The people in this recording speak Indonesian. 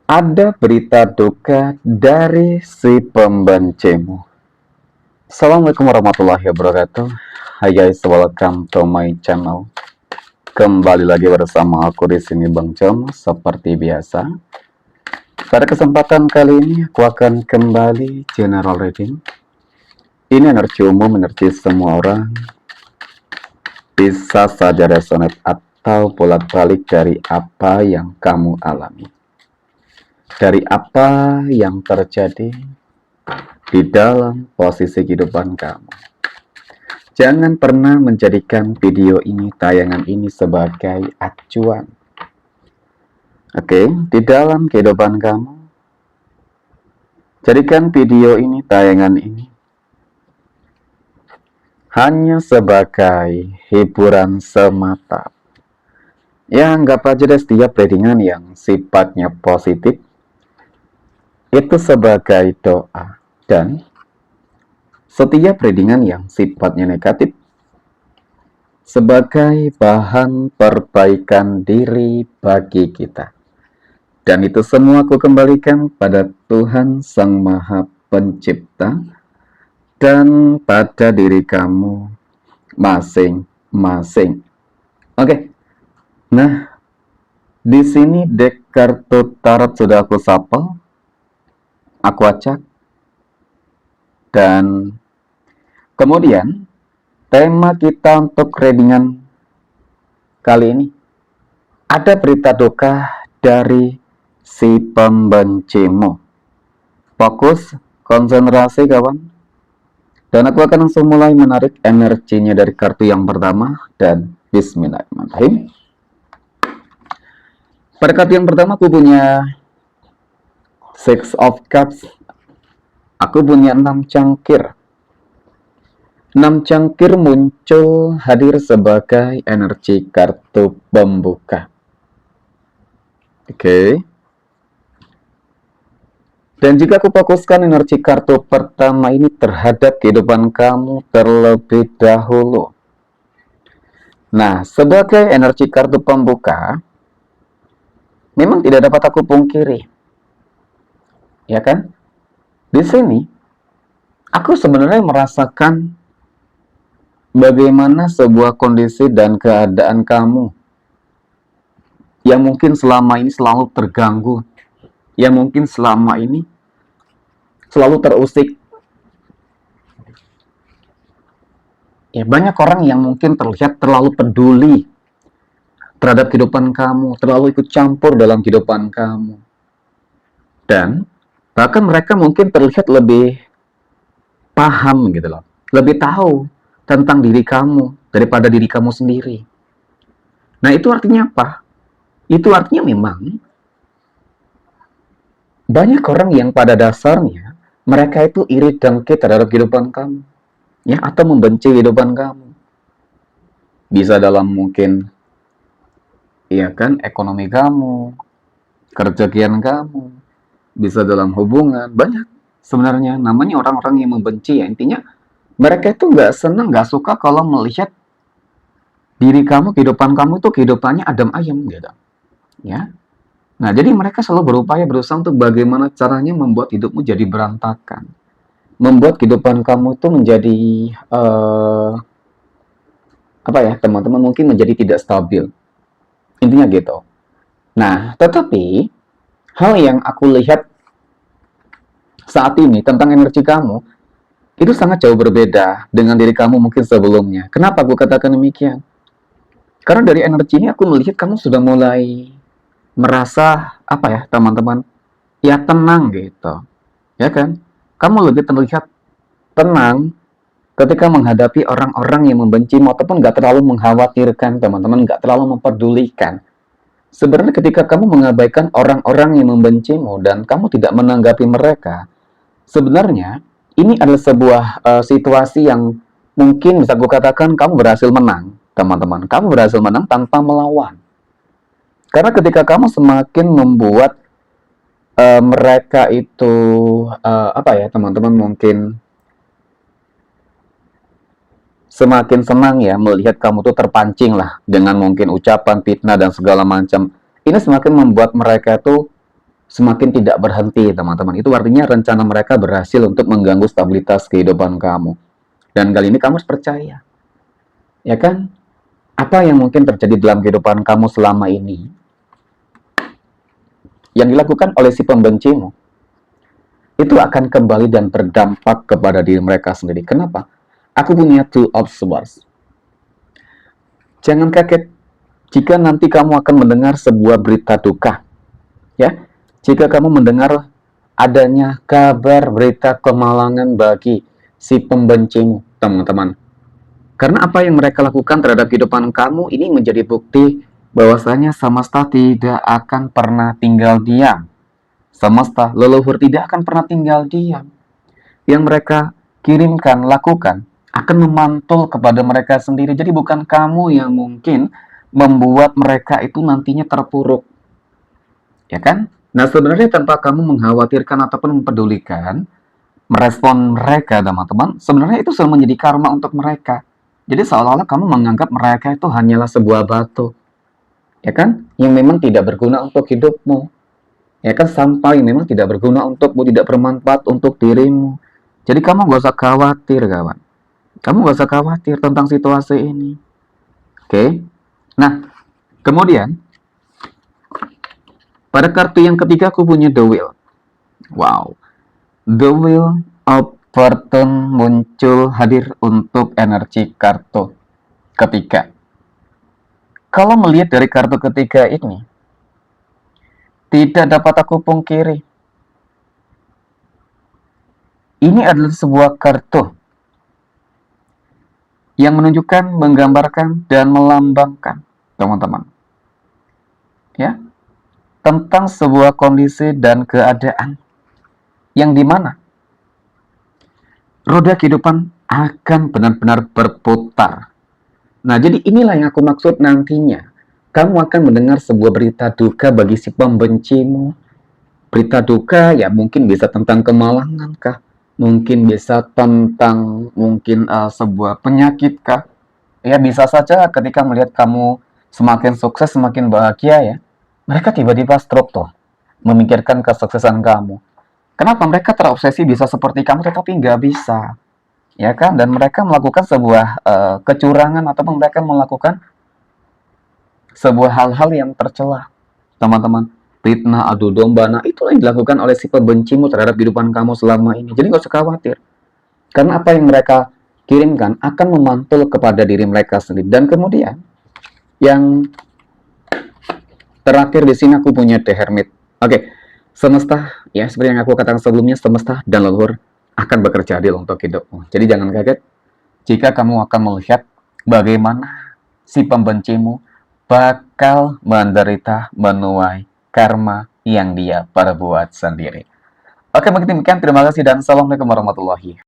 Ada berita duka dari si pembencimu. Assalamualaikum warahmatullahi wabarakatuh. Hai guys, welcome to my channel. Kembali lagi bersama aku di sini Bang Jom seperti biasa. Pada kesempatan kali ini aku akan kembali general reading. Ini energi umum, energi semua orang. Bisa saja resonate atau bolak-balik dari apa yang kamu alami. Dari apa yang terjadi di dalam posisi kehidupan kamu. Jangan pernah menjadikan video ini, tayangan ini sebagai acuan. Oke, di dalam kehidupan kamu, jadikan video ini, tayangan ini, hanya sebagai hiburan semata. Ya, anggap aja deh setiap readingan yang sifatnya positif, itu sebagai doa. Dan setiap readingan yang sifatnya negatif sebagai bahan perbaikan diri bagi kita. Dan itu semua aku kembalikan pada Tuhan Sang Maha Pencipta dan pada diri kamu masing-masing. Oke. Nah, di sini dek kartu tarot sudah aku shuffle, aku acak, dan kemudian tema kita untuk readingan kali ini, ada berita duka dari si pembencimu. Fokus, konsentrasi kawan. Dan aku akan langsung mulai menarik energinya dari kartu yang pertama. Dan bismillahirrahmanirrahim. Pada kartu yang pertama aku punya Six of Cups. Aku punya 6 cangkir. 6 cangkir muncul hadir sebagai energi kartu pembuka. Oke. Dan jika aku fokuskan energi kartu pertama ini terhadap kehidupan kamu terlebih dahulu. Nah, sebagai energi kartu pembuka, memang tidak dapat aku pungkiri. Ya kan? Di sini, aku sebenarnya merasakan bagaimana sebuah kondisi dan keadaan kamu yang mungkin selama ini selalu terganggu, yang mungkin selama ini selalu terusik. Ya, banyak orang yang mungkin terlihat terlalu peduli terhadap kehidupan kamu, terlalu ikut campur dalam kehidupan kamu. Dan bahkan mereka mungkin terlihat lebih paham gitu loh, lebih tahu tentang diri kamu daripada diri kamu sendiri. Nah, itu artinya apa? Itu artinya memang banyak orang yang pada dasarnya mereka itu iri dengki terhadap kehidupan kamu, ya, atau membenci kehidupan kamu. Bisa dalam mungkin, ya kan, ekonomi kamu, kerjaan kamu, bisa dalam hubungan, banyak sebenarnya namanya orang-orang yang membenci, ya. Intinya mereka itu nggak senang, nggak suka kalau melihat diri kamu, kehidupan kamu itu kehidupannya adem ayem gitu, ya. Nah, jadi mereka selalu berupaya berusaha untuk bagaimana caranya membuat hidupmu jadi berantakan, membuat kehidupan kamu itu menjadi apa ya, teman-teman, mungkin menjadi tidak stabil. Intinya gitu. Nah, tetapi hal yang aku lihat saat ini tentang energi kamu itu sangat jauh berbeda dengan diri kamu mungkin sebelumnya. Kenapa aku katakan demikian? Karena dari energi ini aku melihat kamu sudah mulai merasa apa ya, teman-teman, ya tenang gitu, ya kan? Kamu lebih terlihat tenang ketika menghadapi orang-orang yang membencimu ataupun nggak terlalu mengkhawatirkan, teman-teman, nggak terlalu memperdulikan. Sebenarnya ketika kamu mengabaikan orang-orang yang membencimu dan kamu tidak menanggapi mereka, sebenarnya ini adalah sebuah situasi yang mungkin bisa aku katakan kamu berhasil menang, teman-teman. Kamu berhasil menang tanpa melawan. Karena ketika kamu semakin membuat mereka itu apa ya, teman-teman, mungkin semakin senang ya melihat kamu tuh terpancing lah dengan mungkin ucapan fitnah dan segala macam. Ini semakin membuat mereka tuh semakin tidak berhenti, teman-teman. Itu artinya rencana mereka berhasil untuk mengganggu stabilitas kehidupan kamu. Dan kali ini kamu harus percaya. Ya kan? Apa yang mungkin terjadi dalam kehidupan kamu selama ini yang dilakukan oleh si pembencimu, itu akan kembali dan berdampak kepada diri mereka sendiri. Kenapa? Aku punya two of swords. Jangan kaget jika nanti kamu akan mendengar sebuah berita duka. Ya, jika kamu mendengar adanya kabar berita kemalangan bagi si pembencimu, teman-teman. Karena apa yang mereka lakukan terhadap kehidupan kamu ini menjadi bukti bahwasanya semesta tidak akan pernah tinggal diam. Semesta, leluhur tidak akan pernah tinggal diam. Yang mereka kirimkan, lakukan, akan memantul kepada mereka sendiri. Jadi bukan kamu yang mungkin membuat mereka itu nantinya terpuruk. Ya kan? Nah, sebenarnya tanpa kamu mengkhawatirkan ataupun mempedulikan, merespon mereka, teman-teman, sebenarnya itu sudah menjadi karma untuk mereka. Jadi seolah-olah kamu menganggap mereka itu hanyalah sebuah batu. Ya kan? Yang memang tidak berguna untuk hidupmu. Ya kan, sampah yang memang tidak berguna untukmu, tidak bermanfaat untuk dirimu. Jadi kamu gak usah khawatir, kawan. Kamu gak usah khawatir tentang situasi ini. Oke? Nah, kemudian pada kartu yang ketiga aku punya The Wheel. Wow. The Wheel of Fortune muncul hadir untuk energi kartu ketiga. Kalau melihat dari kartu ketiga ini, tidak dapat aku pungkiri, ini adalah sebuah kartu yang menunjukkan, menggambarkan, dan melambangkan, teman-teman, ya, tentang sebuah kondisi dan keadaan yang dimana roda kehidupan akan benar-benar berputar. Nah, jadi inilah yang aku maksud nantinya. Kamu akan mendengar sebuah berita duka bagi si pembencimu. Berita duka ya mungkin bisa tentang kemalangan kah? Mungkin bisa tentang sebuah penyakit kah? Ya bisa saja ketika melihat kamu semakin sukses, semakin bahagia ya. Mereka tiba-tiba stroke tuh, memikirkan kesuksesan kamu. Kenapa mereka terobsesi bisa seperti kamu tetapi nggak bisa? Ya kan? Dan mereka melakukan sebuah kecurangan ataupun mereka melakukan sebuah hal-hal yang tercela, teman-teman. Fitnah, adu domba, nah itulah yang dilakukan oleh si pembencimu terhadap kehidupan kamu selama ini. Jadi gak usah khawatir, karena apa yang mereka kirimkan akan memantul kepada diri mereka sendiri. Dan kemudian yang terakhir di sini aku punya The Hermit. Oke, semesta ya seperti yang aku katakan sebelumnya, semesta dan leluhur akan bekerja adil untuk hidupmu. Jadi jangan kaget jika kamu akan melihat bagaimana si pembencimu bakal menderita menuai karma yang dia perbuat sendiri. Oke, begitu demikian. Terima kasih dan assalamualaikum warahmatullahi wabarakatuh.